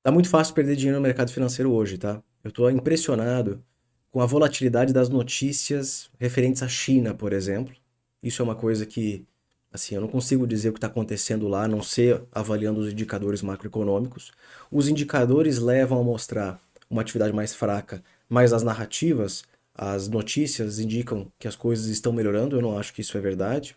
Tá muito fácil perder dinheiro no mercado financeiro hoje, tá? Eu tô impressionado com a volatilidade das notícias referentes à China, por exemplo. Isso é uma coisa que, assim, eu não consigo dizer o que está acontecendo lá, a não ser avaliando os indicadores macroeconômicos. Os indicadores levam a mostrar uma atividade mais fraca, mas as narrativas, as notícias indicam que as coisas estão melhorando. Eu não acho que isso é verdade.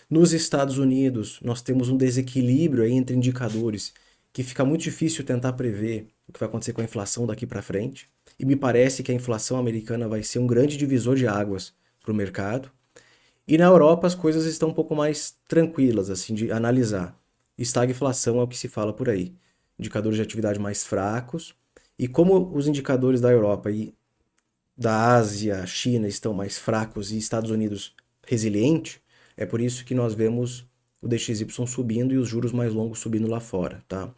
Nos Estados Unidos, nós temos um desequilíbrio aí entre indicadores que fica muito difícil tentar prever o que vai acontecer com a inflação daqui para frente. E me parece que a inflação americana vai ser um grande divisor de águas para o mercado. E na Europa as coisas estão um pouco mais tranquilas, assim, de analisar. Estagflação é o que se fala por aí. Indicadores de atividade mais fracos. E como os indicadores da Europa e da Ásia, China estão mais fracos e Estados Unidos resiliente, é por isso que nós vemos o DXY subindo e os juros mais longos subindo lá fora, tá?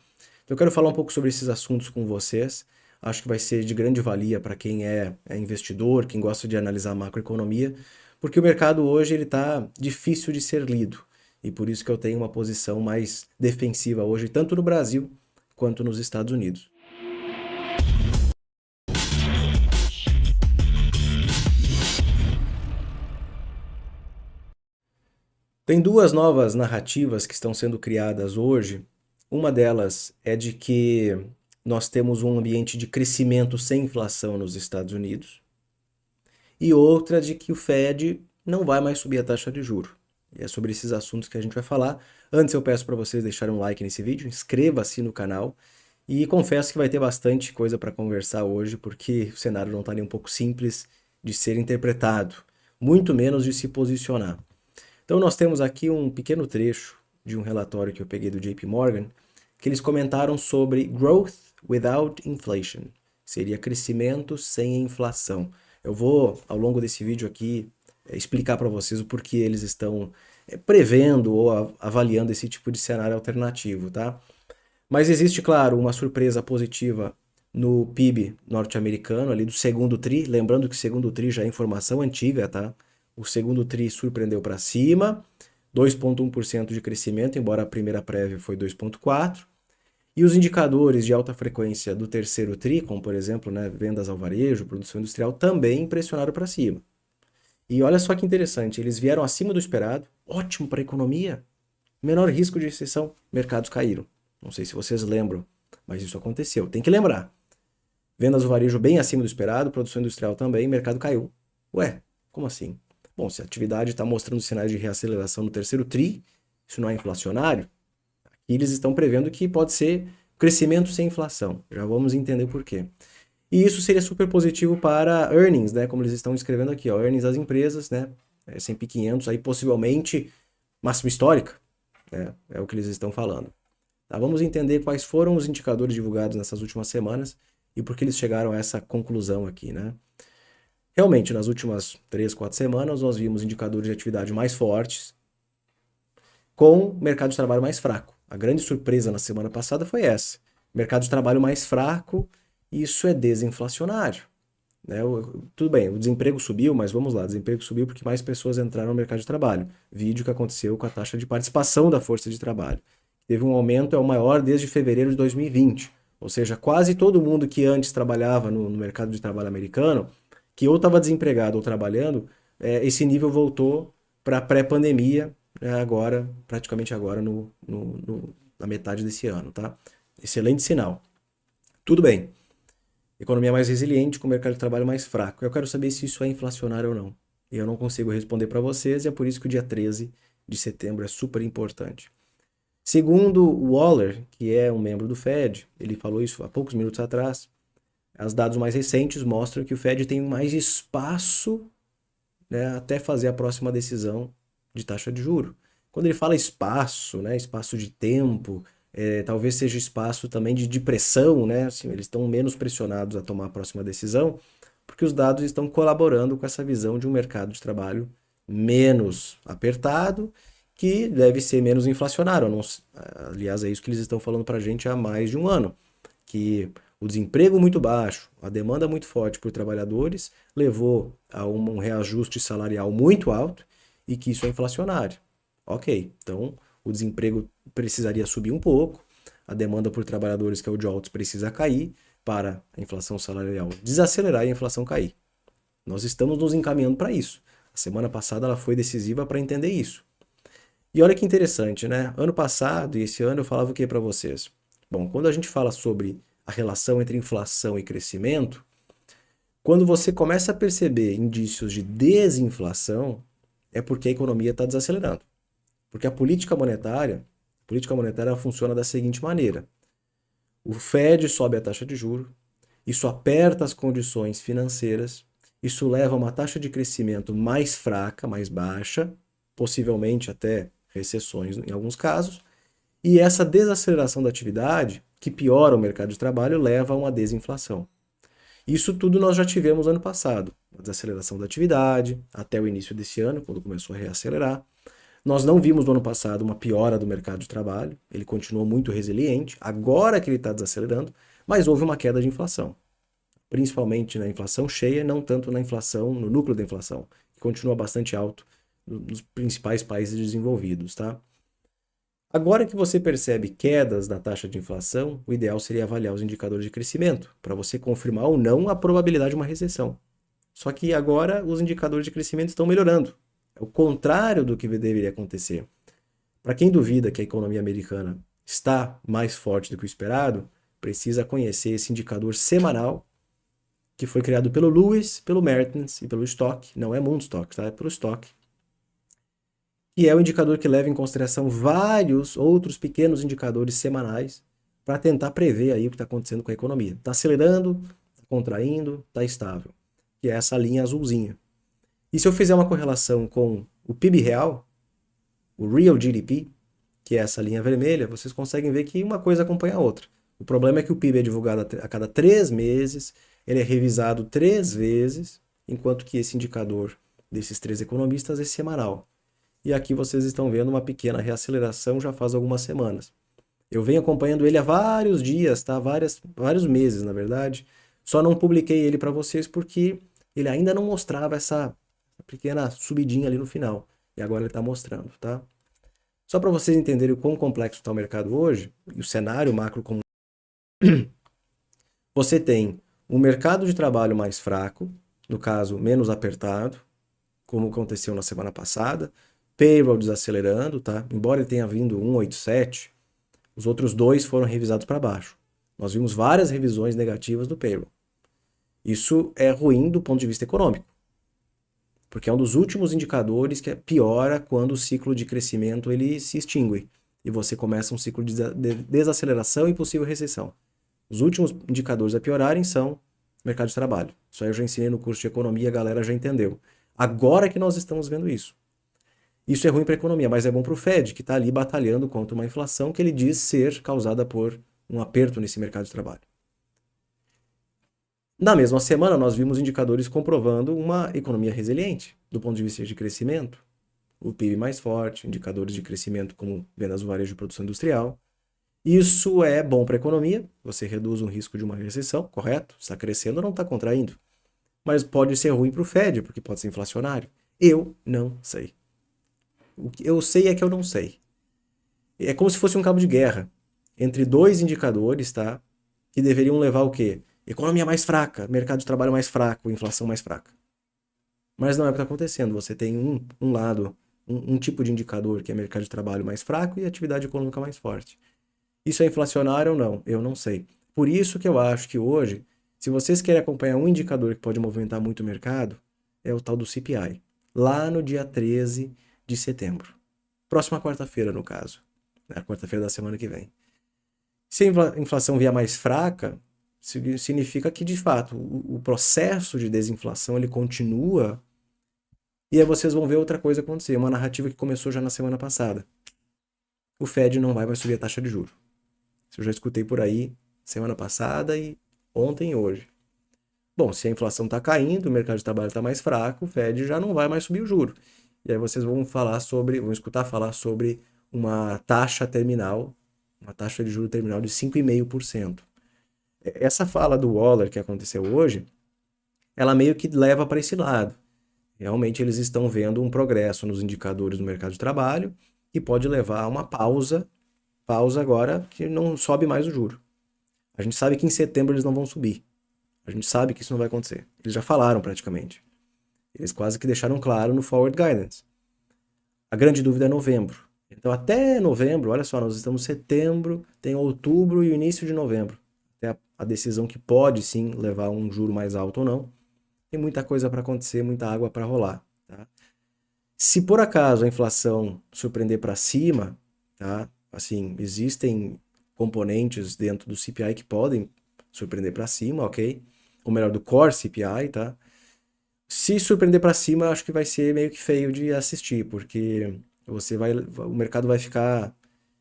Então eu quero falar um pouco sobre esses assuntos com vocês. Acho que vai ser de grande valia para quem é investidor, quem gosta de analisar a macroeconomia, porque o mercado hoje ele está difícil de ser lido. E por isso que eu tenho uma posição mais defensiva hoje, tanto no Brasil quanto nos Estados Unidos. Tem duas novas narrativas que estão sendo criadas hoje. Uma delas é de que nós temos um ambiente de crescimento sem inflação nos Estados Unidos, e outra de que o Fed não vai mais subir a taxa de juros. E é sobre esses assuntos que a gente vai falar. Antes eu peço para vocês deixarem um like nesse vídeo, inscreva-se no canal e confesso que vai ter bastante coisa para conversar hoje, porque o cenário não está nem um pouco simples de ser interpretado, muito menos de se posicionar. Então nós temos aqui um pequeno trecho de um relatório que eu peguei do JP Morgan, que eles comentaram sobre growth without inflation. Seria crescimento sem inflação. Eu vou, ao longo desse vídeo aqui, explicar para vocês o porquê eles estão prevendo ou avaliando esse tipo de cenário alternativo, tá? Mas existe, claro, uma surpresa positiva no PIB norte-americano, ali do segundo TRI. Lembrando que o segundo TRI já é informação antiga, tá? O segundo TRI surpreendeu para cima, 2,1% de crescimento, embora a primeira prévia foi 2,4%. E os indicadores de alta frequência do terceiro TRI, como por exemplo, né, vendas ao varejo, produção industrial, também impressionaram para cima. E olha só que interessante, eles vieram acima do esperado, ótimo para a economia, menor risco de recessão, mercados caíram. Não sei se vocês lembram, mas isso aconteceu. Tem que lembrar. Vendas do varejo bem acima do esperado, produção industrial também, mercado caiu. Ué, como assim? Bom, se a atividade está mostrando sinais de reaceleração no terceiro TRI, isso não é inflacionário, e eles estão prevendo que pode ser crescimento sem inflação. Já vamos entender por quê. E isso seria super positivo para earnings, né? Como eles estão escrevendo aqui, ó, earnings das empresas, né? S&P 500, aí possivelmente máxima histórica, né? É o que eles estão falando. Tá? Vamos entender quais foram os indicadores divulgados nessas últimas semanas e por que eles chegaram a essa conclusão aqui, né? Realmente, nas últimas 3, 4 semanas, nós vimos indicadores de atividade mais fortes, com mercado de trabalho mais fraco. A grande surpresa na semana passada foi essa. Mercado de trabalho mais fraco, isso é desinflacionário. Né? Tudo bem, o desemprego subiu, mas vamos lá, o desemprego subiu porque mais pessoas entraram no mercado de trabalho. Vídeo que aconteceu com a taxa de participação da força de trabalho. Teve um aumento, é o maior desde fevereiro de 2020. Ou seja, quase todo mundo que antes trabalhava no mercado de trabalho americano, que ou estava desempregado ou trabalhando, esse nível voltou para pré-pandemia, agora, praticamente agora, na metade desse ano, tá? Excelente sinal. Tudo bem. Economia mais resiliente, com o mercado de trabalho mais fraco. Eu quero saber se isso é inflacionário ou não. E eu não consigo responder para vocês, e é por isso que o dia 13 de setembro é super importante. Segundo o Waller, que é um membro do Fed, ele falou isso há poucos minutos atrás, os dados mais recentes mostram que o Fed tem mais espaço, né, até fazer a próxima decisão de taxa de juro. Quando ele fala espaço, né, espaço de tempo, talvez seja espaço também de pressão, né, assim, eles estão menos pressionados a tomar a próxima decisão, porque os dados estão colaborando com essa visão de um mercado de trabalho menos apertado, que deve ser menos inflacionário. Não, aliás, é isso que eles estão falando para a gente há mais de um ano, que o desemprego muito baixo, a demanda muito forte por trabalhadores, levou a um reajuste salarial muito alto e que isso é inflacionário. Ok, então o desemprego precisaria subir um pouco, a demanda por trabalhadores, que é o JOLTS, precisa cair para a inflação salarial desacelerar e a inflação cair. Nós estamos nos encaminhando para isso. A semana passada ela foi decisiva para entender isso. E olha que interessante, né? Ano passado e esse ano eu falava o que para vocês? Bom, quando a gente fala sobre a relação entre inflação e crescimento, quando você começa a perceber indícios de desinflação, é porque a economia está desacelerando. Porque a política monetária funciona da seguinte maneira: o Fed sobe a taxa de juros, isso aperta as condições financeiras, isso leva a uma taxa de crescimento mais fraca, mais baixa, possivelmente até recessões em alguns casos, e essa desaceleração da atividade, que piora o mercado de trabalho, leva a uma desinflação. Isso tudo nós já tivemos ano passado, a desaceleração da atividade, até o início desse ano, quando começou a reacelerar. Nós não vimos no ano passado uma piora do mercado de trabalho, ele continuou muito resiliente, agora que ele está desacelerando, mas houve uma queda de inflação, principalmente na inflação cheia, não tanto na inflação, no núcleo da inflação, que continua bastante alto nos principais países desenvolvidos, tá? Agora que você percebe quedas na taxa de inflação, o ideal seria avaliar os indicadores de crescimento, para você confirmar ou não a probabilidade de uma recessão. Só que agora os indicadores de crescimento estão melhorando. É o contrário do que deveria acontecer. Para quem duvida que a economia americana está mais forte do que o esperado, precisa conhecer esse indicador semanal que foi criado pelo Lewis, pelo Mertens e pelo Stock. Não é Moonstock, tá? É pelo Stock. E é o indicador que leva em consideração vários outros pequenos indicadores semanais para tentar prever aí o que está acontecendo com a economia. Está acelerando, está contraindo, está estável. Que é essa linha azulzinha. E se eu fizer uma correlação com o PIB real, o Real GDP, que é essa linha vermelha, vocês conseguem ver que uma coisa acompanha a outra. O problema é que o PIB é divulgado a cada 3 meses, ele é revisado 3 vezes, enquanto que esse indicador desses 3 economistas é semanal. E aqui vocês estão vendo uma pequena reaceleração já faz algumas semanas. Eu venho acompanhando ele há vários dias, tá? Vários meses, na verdade. Só não publiquei ele para vocês porque ele ainda não mostrava essa pequena subidinha ali no final. E agora ele está mostrando, tá? Só para vocês entenderem o quão complexo está o mercado hoje, e o cenário macro como você tem um mercado de trabalho mais fraco, no caso, menos apertado, como aconteceu na semana passada, payroll desacelerando, tá? Embora ele tenha vindo 1,87, os outros dois foram revisados para baixo. Nós vimos várias revisões negativas do payroll. Isso é ruim do ponto de vista econômico, porque é um dos últimos indicadores que piora quando o ciclo de crescimento ele se extingue e você começa um ciclo de desaceleração e possível recessão. Os últimos indicadores a piorarem são mercado de trabalho. Isso aí eu já ensinei no curso de economia, a galera já entendeu. Agora que nós estamos vendo isso. Isso é ruim para a economia, mas é bom para o Fed, que está ali batalhando contra uma inflação que ele diz ser causada por um aperto nesse mercado de trabalho. Na mesma semana, nós vimos indicadores comprovando uma economia resiliente, do ponto de vista de crescimento. O PIB mais forte, indicadores de crescimento como vendas do varejo de produção industrial. Isso é bom para a economia, você reduz o risco de uma recessão, correto? Está crescendo ou não está contraindo. Mas pode ser ruim para o Fed, porque pode ser inflacionário. Eu não sei. O que eu sei é que eu não sei. É como se fosse um cabo de guerra entre dois indicadores, tá? Que deveriam levar o quê? Economia mais fraca, mercado de trabalho mais fraco, inflação mais fraca. Mas não é o que está acontecendo. Você tem um lado, um tipo de indicador que é mercado de trabalho mais fraco e atividade econômica mais forte. Isso é inflacionário ou não? Eu não sei. Por isso que eu acho que hoje, se vocês querem acompanhar um indicador que pode movimentar muito o mercado, é o tal do CPI. Lá no dia 13 de setembro. Próxima quarta-feira, no caso. A quarta-feira da semana que vem. Se a inflação vier mais fraca, significa que, de fato, o processo de desinflação ele continua. E aí vocês vão ver outra coisa acontecer. Uma narrativa que começou já na semana passada. O Fed não vai mais subir a taxa de juros. Isso eu já escutei por aí semana passada e ontem e hoje. Bom, se a inflação está caindo, o mercado de trabalho está mais fraco, o Fed já não vai mais subir o juro. E aí vocês vão escutar falar sobre uma taxa terminal, uma taxa de juros terminal de 5,5%. Essa fala do Waller que aconteceu hoje, ela meio que leva para esse lado. Realmente eles estão vendo um progresso nos indicadores do mercado de trabalho que pode levar a uma pausa pausa agora que não sobe mais o juro. A gente sabe que em setembro eles não vão subir. A gente sabe que isso não vai acontecer. Eles já falaram praticamente. Eles quase que deixaram claro no Forward Guidance. A grande dúvida é novembro. Então, até novembro, olha só, nós estamos em setembro, tem outubro e o início de novembro. Até a decisão que pode sim levar a um juro mais alto ou não. Tem muita coisa para acontecer, muita água para rolar. Tá? Se por acaso a inflação surpreender para cima, tá? Assim, existem componentes dentro do CPI que podem surpreender para cima, ok? Ou melhor, do Core CPI, tá? Se surpreender para cima, eu acho que vai ser meio que feio de assistir, porque o mercado vai ficar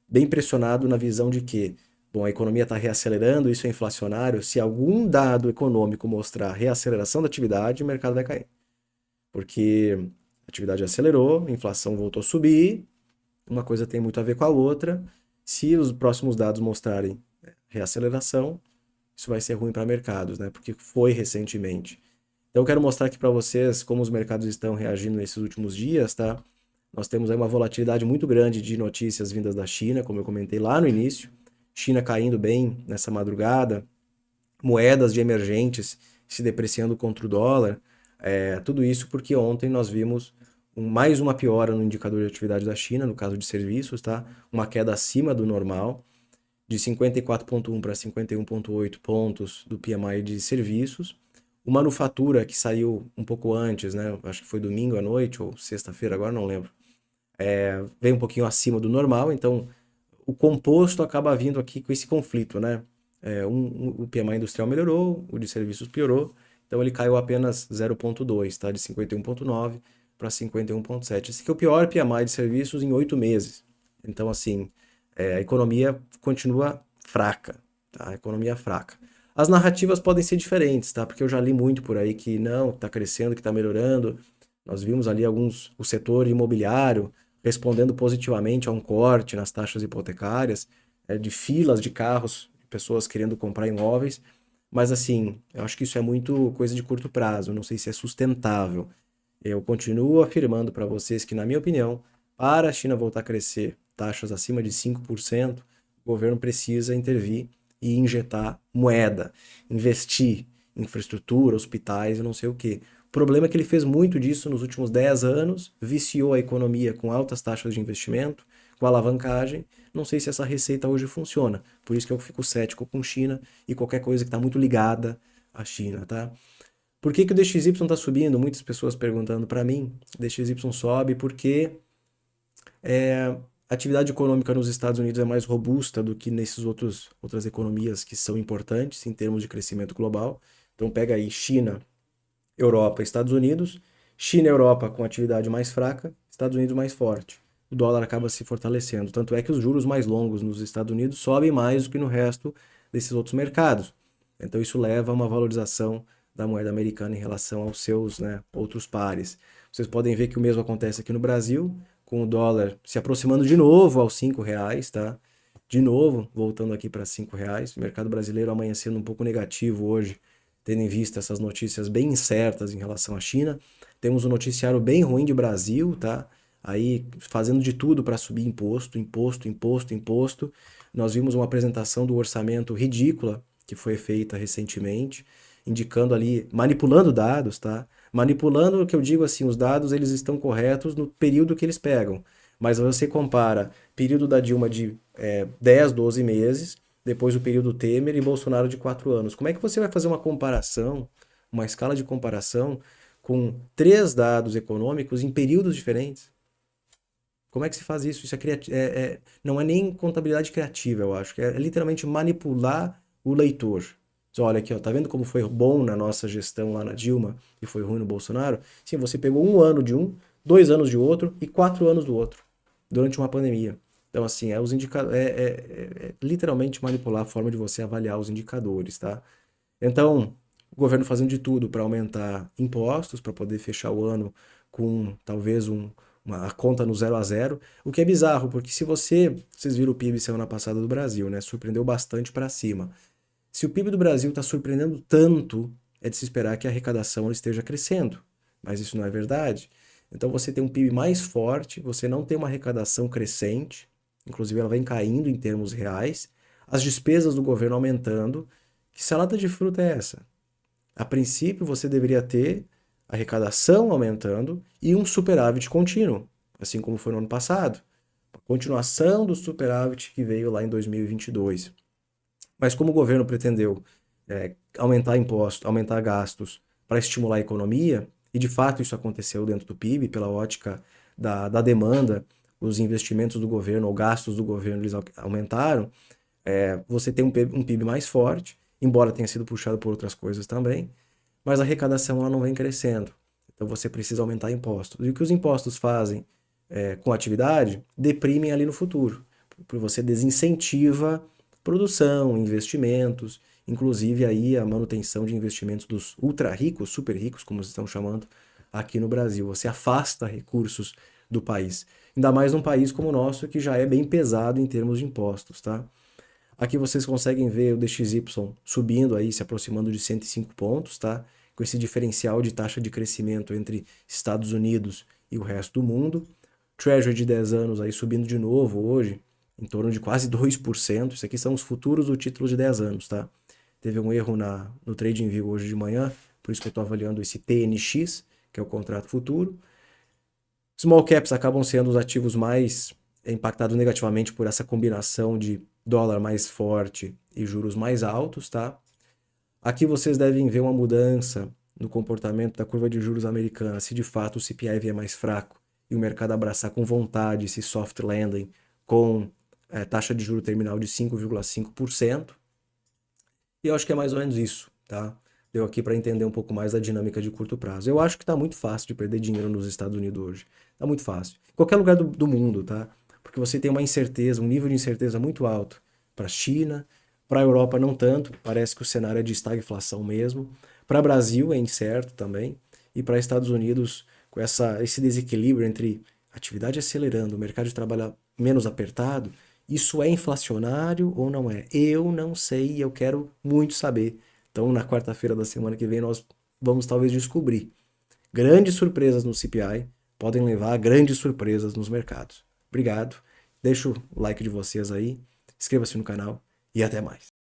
bem pressionado na visão de que, bom, a economia está reacelerando, isso é inflacionário. Se algum dado econômico mostrar reaceleração da atividade, o mercado vai cair. Porque a atividade acelerou, a inflação voltou a subir, uma coisa tem muito a ver com a outra. Se os próximos dados mostrarem reaceleração, isso vai ser ruim para mercados, né? Porque foi recentemente. Então eu quero mostrar aqui para vocês como os mercados estão reagindo nesses últimos dias, tá? Nós temos aí uma volatilidade muito grande de notícias vindas da China, como eu comentei lá no início. China caindo bem nessa madrugada, moedas de emergentes se depreciando contra o dólar. Tudo isso porque ontem nós vimos mais uma piora no indicador de atividade da China, no caso de serviços, tá? Uma queda acima do normal, de 54,1 para 51,8 pontos do PMI de serviços. O manufatura, que saiu um pouco antes, né? Acho que foi domingo à noite ou sexta-feira, agora não lembro. Veio um pouquinho acima do normal, então o composto acaba vindo aqui com esse conflito, né? O PMI industrial melhorou, o de serviços piorou, então ele caiu apenas 0,2, tá? De 51,9 para 51,7. Esse aqui é o pior PMI de serviços em 8 meses. Então, assim, a economia continua fraca, tá? A economia fraca. As narrativas podem ser diferentes, tá? Porque eu já li muito por aí que não, está crescendo, que está melhorando. Nós vimos ali o setor imobiliário respondendo positivamente a um corte nas taxas hipotecárias, de filas de carros, de pessoas querendo comprar imóveis. Mas assim, eu acho que isso é muito coisa de curto prazo, não sei se é sustentável. Eu continuo afirmando para vocês que, na minha opinião, para a China voltar a crescer taxas acima de 5%, o governo precisa intervir e injetar moeda, investir em infraestrutura, hospitais e não sei o quê. O problema é que ele fez muito disso nos últimos 10 anos, viciou a economia com altas taxas de investimento, com alavancagem. Não sei se essa receita hoje funciona. Por isso que eu fico cético com China e qualquer coisa que está muito ligada à China, tá? Por que que o DXY está subindo? Muitas pessoas perguntando para mim. O DXY sobe porque a atividade econômica nos Estados Unidos é mais robusta do que nesses outras economias que são importantes em termos de crescimento global. Então pega aí China, Europa, Estados Unidos. China e Europa com atividade mais fraca, Estados Unidos mais forte. O dólar acaba se fortalecendo. Tanto é que os juros mais longos nos Estados Unidos sobem mais do que no resto desses outros mercados. Então isso leva a uma valorização da moeda americana em relação aos seus, né, outros pares. Vocês podem ver que o mesmo acontece aqui no Brasil, com o dólar se aproximando de novo aos R$ 5, tá? De novo, voltando aqui para R$ 5. O mercado brasileiro amanhecendo um pouco negativo hoje, tendo em vista essas notícias bem incertas em relação à China. Temos um noticiário bem ruim de Brasil, tá? Aí fazendo de tudo para subir imposto, imposto, imposto, imposto. Nós vimos uma apresentação do orçamento ridícula que foi feita recentemente, indicando ali, manipulando dados, tá? Manipulando o que eu digo assim, os dados eles estão corretos no período que eles pegam. Mas você compara período da Dilma de 10, 12 meses, depois o período Temer e Bolsonaro de 4 anos. Como é que você vai fazer uma comparação, uma escala de comparação com 3 dados econômicos em períodos diferentes? Como é que se faz isso? Isso não é nem contabilidade criativa, eu acho. É literalmente manipular o leitor. Só olha aqui, ó, tá vendo como foi bom na nossa gestão lá na Dilma e foi ruim no Bolsonaro? Sim, você pegou um ano de um, 2 anos de outro e 4 anos do outro, durante uma pandemia. Então, assim, é literalmente manipular a forma de você avaliar os indicadores, tá? Então, o governo fazendo de tudo para aumentar impostos, para poder fechar o ano com talvez uma conta no 0 a 0, o que é bizarro, porque se vocês viram o PIB semana passada do Brasil, né? Surpreendeu bastante para cima. Se o PIB do Brasil está surpreendendo tanto, é de se esperar que a arrecadação esteja crescendo. Mas isso não é verdade. Então você tem um PIB mais forte, você não tem uma arrecadação crescente, inclusive ela vem caindo em termos reais, as despesas do governo aumentando. Que salada de fruta é essa? A princípio, você deveria ter arrecadação aumentando e um superávit contínuo, assim como foi no ano passado. A continuação do superávit que veio lá em 2022. Mas como o governo pretendeu aumentar impostos, aumentar gastos para estimular a economia, e de fato isso aconteceu dentro do PIB, pela ótica da demanda, os investimentos do governo ou gastos do governo eles aumentaram, você tem um PIB mais forte, embora tenha sido puxado por outras coisas também, mas a arrecadação ela não vem crescendo. Então você precisa aumentar impostos. E o que os impostos fazem com a atividade, deprimem ali no futuro. Porque você desincentiva produção, investimentos, inclusive aí a manutenção de investimentos dos ultra ricos, super ricos, como vocês estão chamando, aqui no Brasil. Você afasta recursos do país. Ainda mais num país como o nosso, que já é bem pesado em termos de impostos, tá? Aqui vocês conseguem ver o DXY subindo aí, se aproximando de 105 pontos, tá? Com esse diferencial de taxa de crescimento entre Estados Unidos e o resto do mundo. Treasury de 10 anos aí subindo de novo hoje, em torno de quase 2%. Isso aqui são os futuros do título de 10 anos, tá? Teve um erro no TradingView hoje de manhã, por isso que eu estou avaliando esse TNX, que é o contrato futuro. Small caps acabam sendo os ativos mais impactados negativamente por essa combinação de dólar mais forte e juros mais altos, tá? Aqui vocês devem ver uma mudança no comportamento da curva de juros americana, se de fato o CPI vier mais fraco e o mercado abraçar com vontade esse soft landing com taxa de juro terminal de 5,5%. E eu acho que é mais ou menos isso, tá? Deu aqui para entender um pouco mais da dinâmica de curto prazo. Eu acho que está muito fácil de perder dinheiro nos Estados Unidos hoje. Está muito fácil. Em qualquer lugar do mundo, tá? Porque você tem uma incerteza, um nível de incerteza muito alto para a China, para a Europa não tanto, parece que o cenário é de estagflação mesmo. Para o Brasil é incerto também. E para Estados Unidos, com esse desequilíbrio entre atividade acelerando, o mercado de trabalho menos apertado, isso é inflacionário ou não é? Eu não sei e eu quero muito saber. Então, na quarta-feira da semana que vem, nós vamos talvez descobrir. Grandes surpresas no CPI podem levar a grandes surpresas nos mercados. Obrigado. Deixa o like de vocês aí, inscreva-se no canal e até mais.